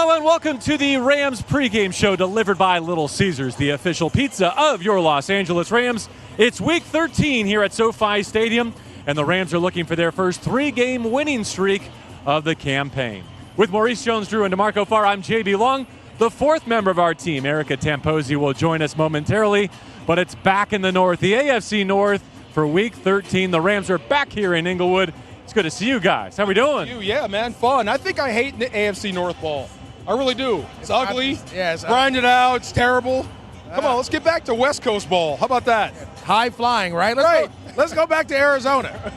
Hello and welcome to the Rams pregame show delivered by Little Caesars, the official pizza of your Los Angeles Rams. It's week 13 here at SoFi Stadium, and the Rams are looking for their first three-game winning streak of the campaign. With Maurice Jones-Drew and DeMarco Farr, I'm JB Long. The fourth member of our team, Erica Tamposi, will join us momentarily, but it's back in the North, the AFC North for week 13. The Rams are back here in Inglewood. It's good to see you guys. How we doing? Yeah, man, fun. I think I hate the AFC North ball. I really do. It's ugly. Yeah, it's grinded out. It's terrible. Come on, let's get back to West Coast ball. How about that? High flying, right? Let's go back to Arizona.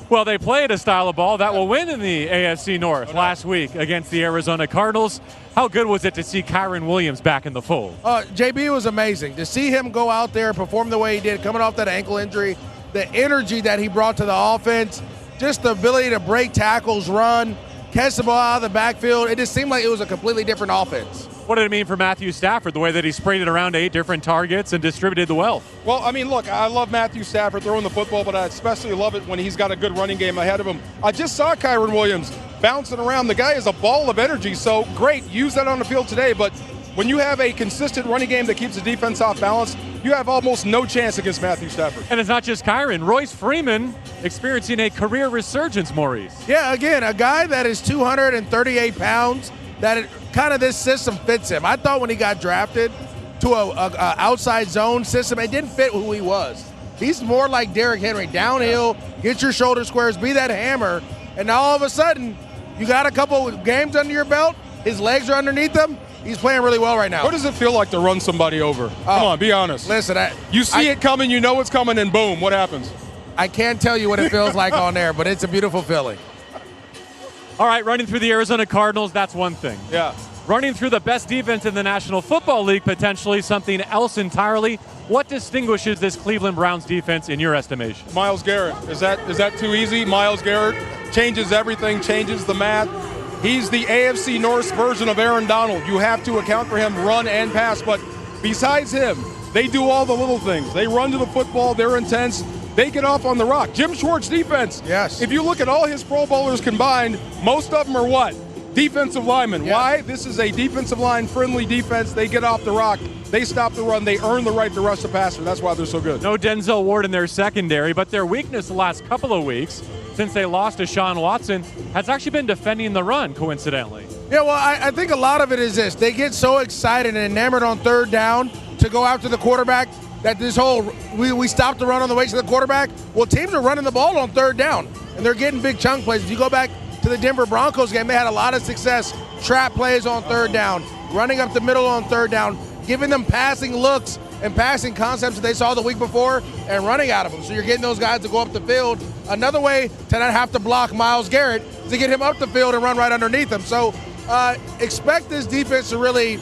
Well, they played a style of ball that will win in the AFC North last week against the Arizona Cardinals. How good was it to see Kyren Williams back in the fold? JB was amazing. To see him go out there, perform the way he did, coming off that ankle injury, the energy that he brought to the offense, just the ability to break tackles, run, catch the ball out of the backfield. It just seemed like it was a completely different offense. What did it mean for Matthew Stafford, the way that he sprayed it around 8 different targets and distributed the wealth? Well, I mean, look, I love Matthew Stafford throwing the football, but I especially love it when he's got a good running game ahead of him. I just saw Kyren Williams bouncing around. The guy is a ball of energy, so great. Use that on the field today, but when you have a consistent running game that keeps the defense off balance, you have almost no chance against Matthew Stafford. And it's not just Kyren. Royce Freeman experiencing a career resurgence, Maurice. Yeah, again, a guy that is 238 pounds, that kind of this system fits him. I thought when he got drafted to a outside zone system, it didn't fit who he was. He's more like Derrick Henry, downhill, get your shoulder squares, be that hammer, and now all of a sudden, you got a couple games under your belt, his legs are underneath him. He's playing really well right now. What does it feel like to run somebody over? Come on, be honest. Listen, you see it coming, you know it's coming, and boom, what happens? I can't tell you what it feels like on there, but it's a beautiful feeling. All right, running through the Arizona Cardinals, that's one thing. Yeah. Running through the best defense in the National Football League, potentially something else entirely. What distinguishes this Cleveland Browns defense in your estimation? Myles Garrett. Is that too easy? Myles Garrett changes everything, changes the math. He's the AFC North version of Aaron Donald. You have to account for him, run and pass. But besides him, they do all the little things. They run to the football. They're intense. They get off on the rock. Jim Schwartz defense. Yes. If you look at all his Pro Bowlers combined, most of them are what? Defensive linemen. Yes. Why? This is a defensive line friendly defense. They get off the rock. They stop the run. They earn the right to rush the passer. That's why they're so good. No Denzel Ward in their secondary, but their weakness the last couple of weeks, since they lost to Sean Watson, has actually been defending the run, coincidentally. Yeah, well, I think a lot of it is this. They get so excited and enamored on third down to go after the quarterback that this whole, we stop the run on the way to the quarterback. Well, teams are running the ball on third down, and they're getting big chunk plays. If you go back to the Denver Broncos game, they had a lot of success, trap plays on third down, running up the middle on third down, giving them passing looks and passing concepts that they saw the week before and running out of them. So you're getting those guys to go up the field. Another way to not have to block Myles Garrett is to get him up the field and run right underneath him. So expect this defense to really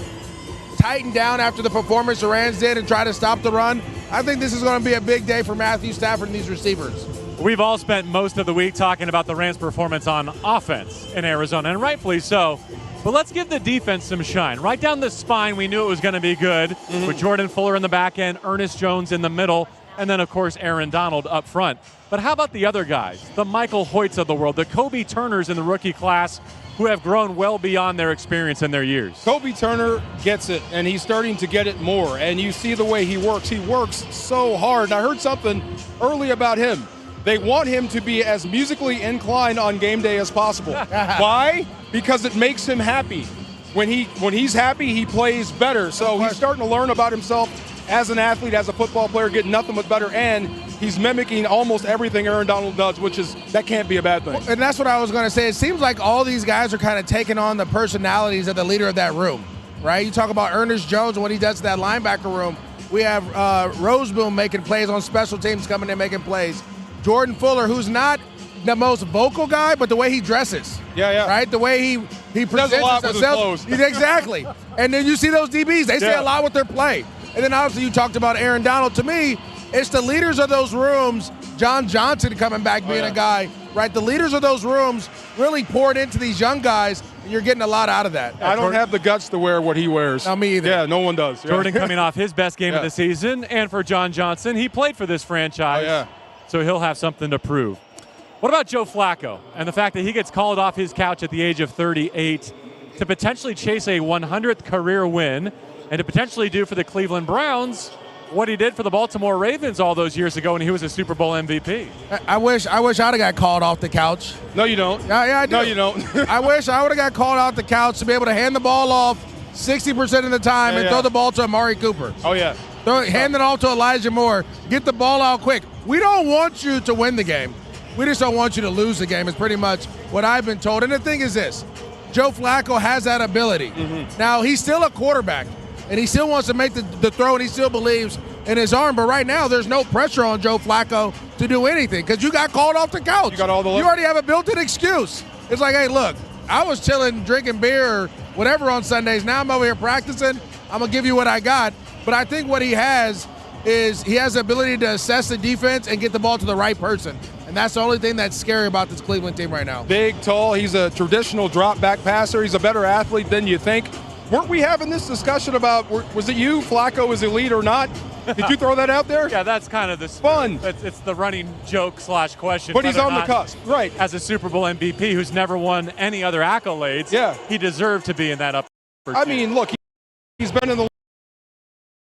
tighten down after the performance the Rams did and try to stop the run. I think this is going to be a big day for Matthew Stafford and these receivers. We've all spent most of the week talking about the Rams' performance on offense in Arizona, and rightfully so. But let's give the defense some shine. Right down the spine, we knew it was going to be good, with Jordan Fuller in the back end, Ernest Jones in the middle, and then, of course, Aaron Donald up front. But how about the other guys, the Michael Hoyts of the world, the Kobe Turners in the rookie class, who have grown well beyond their experience in their years? Kobe Turner gets it, and he's starting to get it more. And you see the way he works. He works so hard. And I heard something early about him. They want him to be as musically inclined on game day as possible. Why? Because it makes him happy. When he's happy, he plays better. So he's starting to learn about himself as an athlete, as a football player, getting nothing but better. And he's mimicking almost everything Aaron Donald does, that can't be a bad thing. And that's what I was going to say. It seems like all these guys are kind of taking on the personalities of the leader of that room, right? You talk about Ernest Jones and what he does to that linebacker room. We have Roseboom making plays on special teams, coming in making plays. Jordan Fuller, who's not the most vocal guy, but the way he dresses. Yeah. Right? The way he presents does a lot with his clothes. Exactly. And then you see those DBs. They say a lot with their play. And then obviously you talked about Aaron Donald. To me, it's the leaders of those rooms, John Johnson coming back, being a guy, right? The leaders of those rooms really poured into these young guys, and you're getting a lot out of that. I don't have the guts to wear what he wears. No, me either. Yeah, no one does. Jordan coming off his best game of the season, and for John Johnson, he played for this franchise, so he'll have something to prove. What about Joe Flacco and the fact that he gets called off his couch at the age of 38 to potentially chase a 100th career win and to potentially do for the Cleveland Browns what he did for the Baltimore Ravens all those years ago when he was a Super Bowl MVP. I wish I'd have got called off the couch. No, you don't. Yeah, I do. No, you don't. I wish I would have got called off the couch to be able to hand the ball off 60% of the time and throw the ball to Amari Cooper. Oh, yeah. Hand it off to Elijah Moore. Get the ball out quick. We don't want you to win the game. We just don't want you to lose the game is pretty much what I've been told. And the thing is this, Joe Flacco has that ability. Now, he's still a quarterback, and he still wants to make the throw, and he still believes in his arm. But right now, there's no pressure on Joe Flacco to do anything because you got called off the couch. You already have a built-in excuse. It's like, hey, look, I was chilling, drinking beer or whatever on Sundays. Now I'm over here practicing. I'm going to give you what I got. But I think what he has is he has the ability to assess the defense and get the ball to the right person. And that's the only thing that's scary about this Cleveland team right now. Big, tall. He's a traditional drop-back passer. He's a better athlete than you think. Weren't we having this discussion about, was it you, Flacco is elite or not? Did you throw that out there? Yeah, that's kind of the fun. It's the running joke / question. But he's on the cusp, right? As a Super Bowl MVP who's never won any other accolades, he deserved to be in that upper tier. I mean, look, he's been in the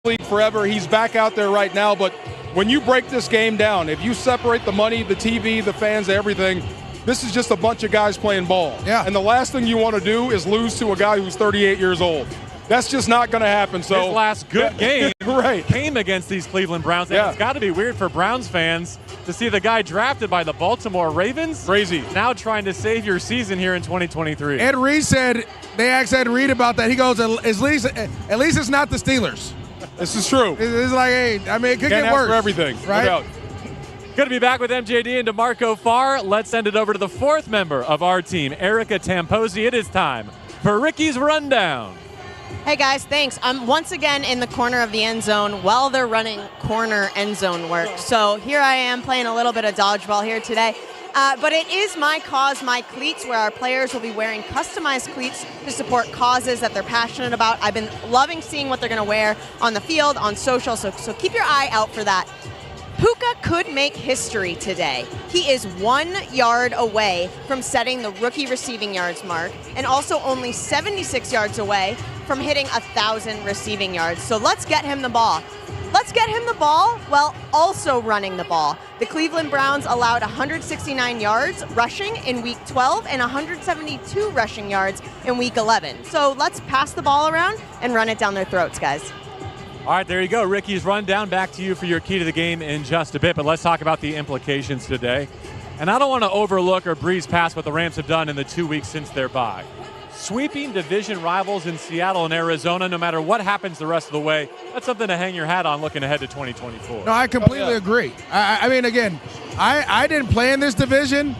league forever. He's back out there right now. But when you break this game down, if you separate the money, the TV, the fans, everything, this is just a bunch of guys playing ball. Yeah. And the last thing you want to do is lose to a guy who's 38 years old. That's just not going to happen. So his last good game came against these Cleveland Browns. And it's got to be weird for Browns fans to see the guy drafted by the Baltimore Ravens. Crazy. Now trying to save your season here in 2023. Ed Reed said, they asked Ed Reed about that. He goes, at least it's not the Steelers. This is true. It's like, hey, I mean, it could Can't get worse. For everything, right? No doubt. Good to be back with MJD and DeMarco Farr. Let's send it over to the fourth member of our team, Erica Tamposi. It is time for Ricky's Rundown. Hey guys, thanks. I'm once again in the corner of the end zone while they're running corner end zone work. So here I am playing a little bit of dodgeball here today. But it is My Cause, My Cleats, where our players will be wearing customized cleats to support causes that they're passionate about. I've been loving seeing what they're going to wear on the field, on social, so keep your eye out for that. Puka could make history today. He is 1 yard away from setting the rookie receiving yards mark and also only 76 yards away from hitting 1,000 receiving yards. So let's get him the ball. Let's get him the ball while also running the ball. The Cleveland Browns allowed 169 yards rushing in Week 12 and 172 rushing yards in Week 11. So let's pass the ball around and run it down their throats, guys. All right, there you go. Ricky's Rundown. Back to you for your key to the game in just a bit, but let's talk about the implications today. And I don't want to overlook or breeze past what the Rams have done in the 2 weeks since their bye. Sweeping division rivals in Seattle and Arizona, no matter what happens the rest of the way, that's something to hang your hat on looking ahead to 2024. No, I completely agree. I mean, again, I didn't play in this division,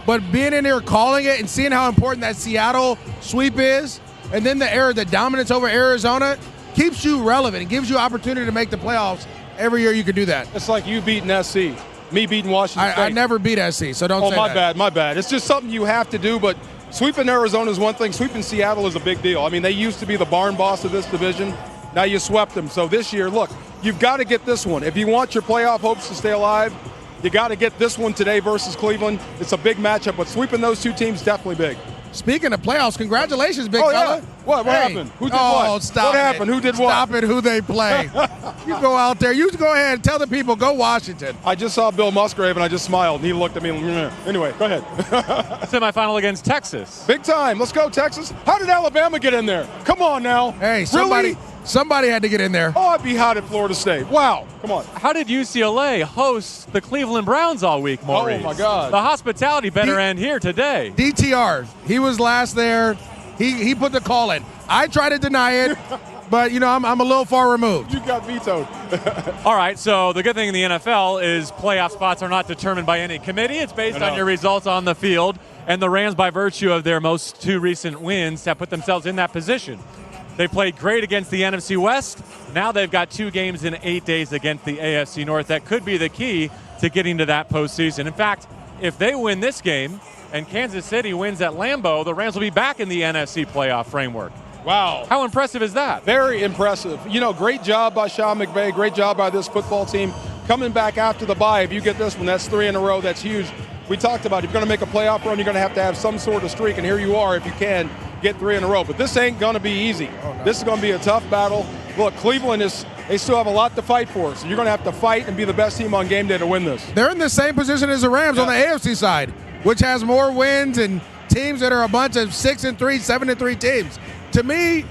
but being in here calling it and seeing how important that Seattle sweep is, and then the dominance over Arizona, keeps you relevant. It gives you opportunity to make the playoffs. Every year you can do that. It's like you beating SC, me beating Washington State. I never beat SC, so don't say that. My bad. It's just something you have to do, but sweeping Arizona is one thing. Sweeping Seattle is a big deal. I mean, they used to be the barn boss of this division. Now you swept them. So this year, look, you've got to get this one. If you want your playoff hopes to stay alive, you got to get this one today versus Cleveland. It's a big matchup, but sweeping those two teams, definitely big. Speaking of playoffs, congratulations, big fella. Yeah. What happened? Who did what? Oh, stop What happened? Who did what? Stop it, who they play. You go out there. You go ahead and tell the people, go Washington. I just saw Bill Musgrave, and I just smiled, and he looked at me. Anyway, go ahead. Semifinal against Texas. Big time. Let's go, Texas. How did Alabama get in there? Come on now. Hey, Really? somebody had to get in there. Oh, I'd be hot at Florida State. Wow. Come on. How did UCLA host the Cleveland Browns all week, Maurice? Oh, my God. The hospitality better end here today. DTR, he was last there. He put the call in. I tried to deny it, but, I'm a little far removed. You got vetoed. All right, so the good thing in the NFL is playoff spots are not determined by any committee. It's based on your results on the field, and the Rams, by virtue of their two recent wins, have put themselves in that position. They played great against the NFC West. Now they've got 2 games in 8 days against the AFC North. That could be the key to getting to that postseason. In fact, if they win this game and Kansas City wins at Lambeau, the Rams will be back in the NFC playoff framework. Wow. How impressive is that? Very impressive. Great job by Sean McVay. Great job by this football team. Coming back after the bye, if you get this one, that's 3 in a row. That's huge. We talked about if you're going to make a playoff run, you're going to have some sort of streak, and here you are if you can. get 3 in a row. But this ain't going to be easy. Oh, no. This is going to be a tough battle. Look, Cleveland they still have a lot to fight for. So you're going to have to fight and be the best team on game day to win this. They're in the same position as the Rams on the AFC side, which has more wins and teams that are a bunch of 6-3, 7-3 teams. To me,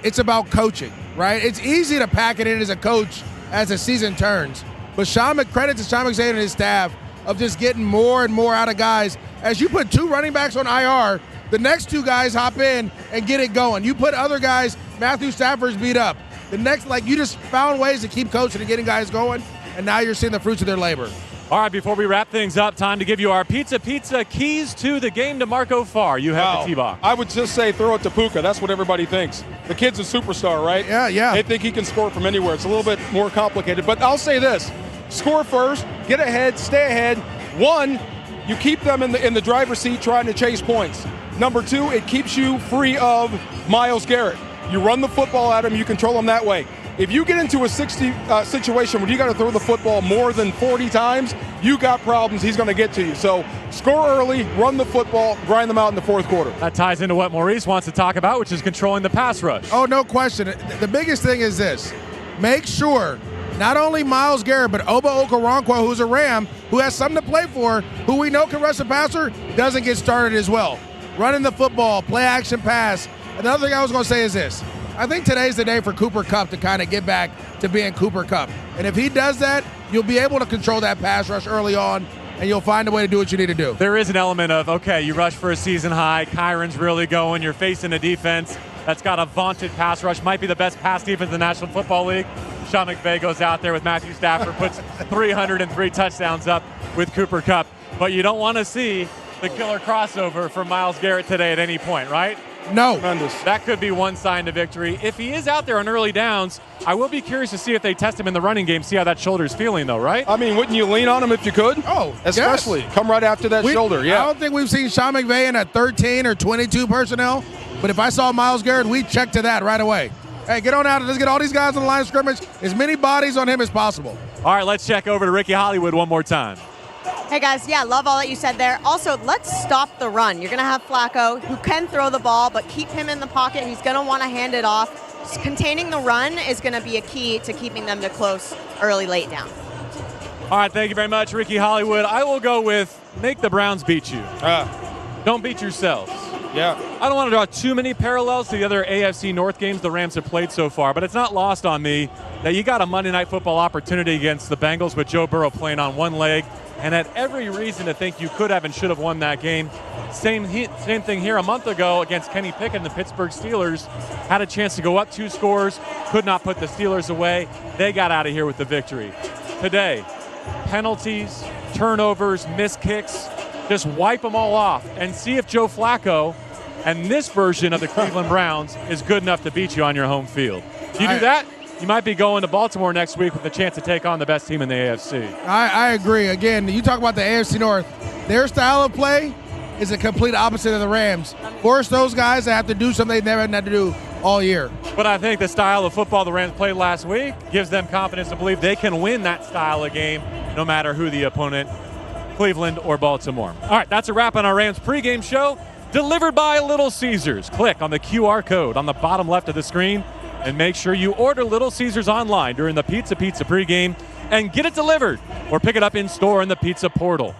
it's about coaching, right? It's easy to pack it in as a coach as the season turns. But credit to Sean McVay and his staff of just getting more and more out of guys. As you put 2 running backs on IR, the next 2 guys hop in and get it going. You put other guys, Matthew Stafford's beat up. The next, you just found ways to keep coaching and getting guys going, and now you're seeing the fruits of their labor. All right, before we wrap things up, time to give you our Pizza keys to the game to Marco Farr. You have the T-Box. I would just say throw it to Puka. That's what everybody thinks. The kid's a superstar, right? Yeah. They think he can score from anywhere. It's a little bit more complicated. But I'll say this. Score first, get ahead, stay ahead. 1, you keep them in the driver's seat trying to chase points. Number 2, it keeps you free of Myles Garrett. You run the football at him, you control him that way. If you get into a 60 situation where you got to throw the football more than 40 times, you got problems. He's going to get to you. So score early, run the football, grind them out in the 4th quarter. That ties into what Maurice wants to talk about, which is controlling the pass rush. Oh, no question. The biggest thing is this. Make sure not only Myles Garrett, but Oba Okoronkwo, who's a Ram, who has something to play for, who we know can rush the passer, doesn't get started as well. Running the football, play action pass. Another thing I was going to say is this. I think today's the day for Cooper Kupp to kind of get back to being Cooper Kupp. And if he does that, you'll be able to control that pass rush early on, and you'll find a way to do what you need to do. There is an element of, okay, you rush for a season high, Kyron's really going, you're facing a defense that's got a vaunted pass rush, might be the best pass defense in the National Football League. Sean McVay goes out there with Matthew Stafford, puts 303 touchdowns up with Cooper Kupp. But you don't want to see the killer crossover from Myles Garrett today at any point, right? No. That could be one sign to victory. If he is out there on early downs, I will be curious to see if they test him in the running game, see how that shoulder's feeling, though, right? I mean, wouldn't you lean on him if you could? Oh, especially. Yes. Come right after that shoulder, yeah. I don't think we've seen Sean McVay in a 13 or 22 personnel, but if I saw Myles Garrett, we'd check to that right away. Hey, get on out. Let's get all these guys on the line of scrimmage, as many bodies on him as possible. All right, let's check over to Ricky Hollywood one more time. Hey guys, love all that you said there. Also, let's stop the run. You're going to have Flacco, who can throw the ball, but keep him in the pocket. He's going to want to hand it off. Containing the run is going to be a key to keeping them to close early, late down. All right, thank you very much, Ricky Hollywood. I will go with make the Browns beat you. Don't beat yourselves. Yeah. I don't want to draw too many parallels to the other AFC North games the Rams have played so far, but it's not lost on me that you got a Monday Night Football opportunity against the Bengals with Joe Burrow playing on one leg, and had every reason to think you could have and should have won that game. Same thing here a month ago against Kenny Pickett and the Pittsburgh Steelers. Had a chance to go up 2 scores, could not put the Steelers away. They got out of here with the victory. Today, penalties, turnovers, missed kicks, just wipe them all off and see if Joe Flacco and this version of the Cleveland Browns is good enough to beat you on your home field. If you do that, you might be going to Baltimore next week with a chance to take on the best team in the AFC. I agree. Again, you talk about the AFC North. Their style of play is a complete opposite of the Rams. Force those guys to have to do something they never had to do all year. But I think the style of football the Rams played last week gives them confidence to believe they can win that style of game no matter who the opponent, Cleveland or Baltimore. All right, that's a wrap on our Rams pregame show, delivered by Little Caesars. Click on the QR code on the bottom left of the screen and make sure you order Little Caesars online during the Pizza pregame and get it delivered or pick it up in store in the pizza portal.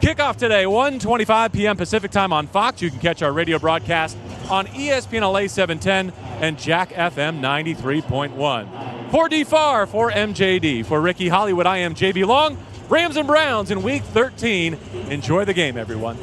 Kickoff today, 1:25 p.m. Pacific time on Fox. You can catch our radio broadcast on ESPN LA 710 and Jack FM 93.1. For D. Farr, for MJD, for Ricky Hollywood, I am JB Long. Rams and Browns in Week 13. Enjoy the game, everyone.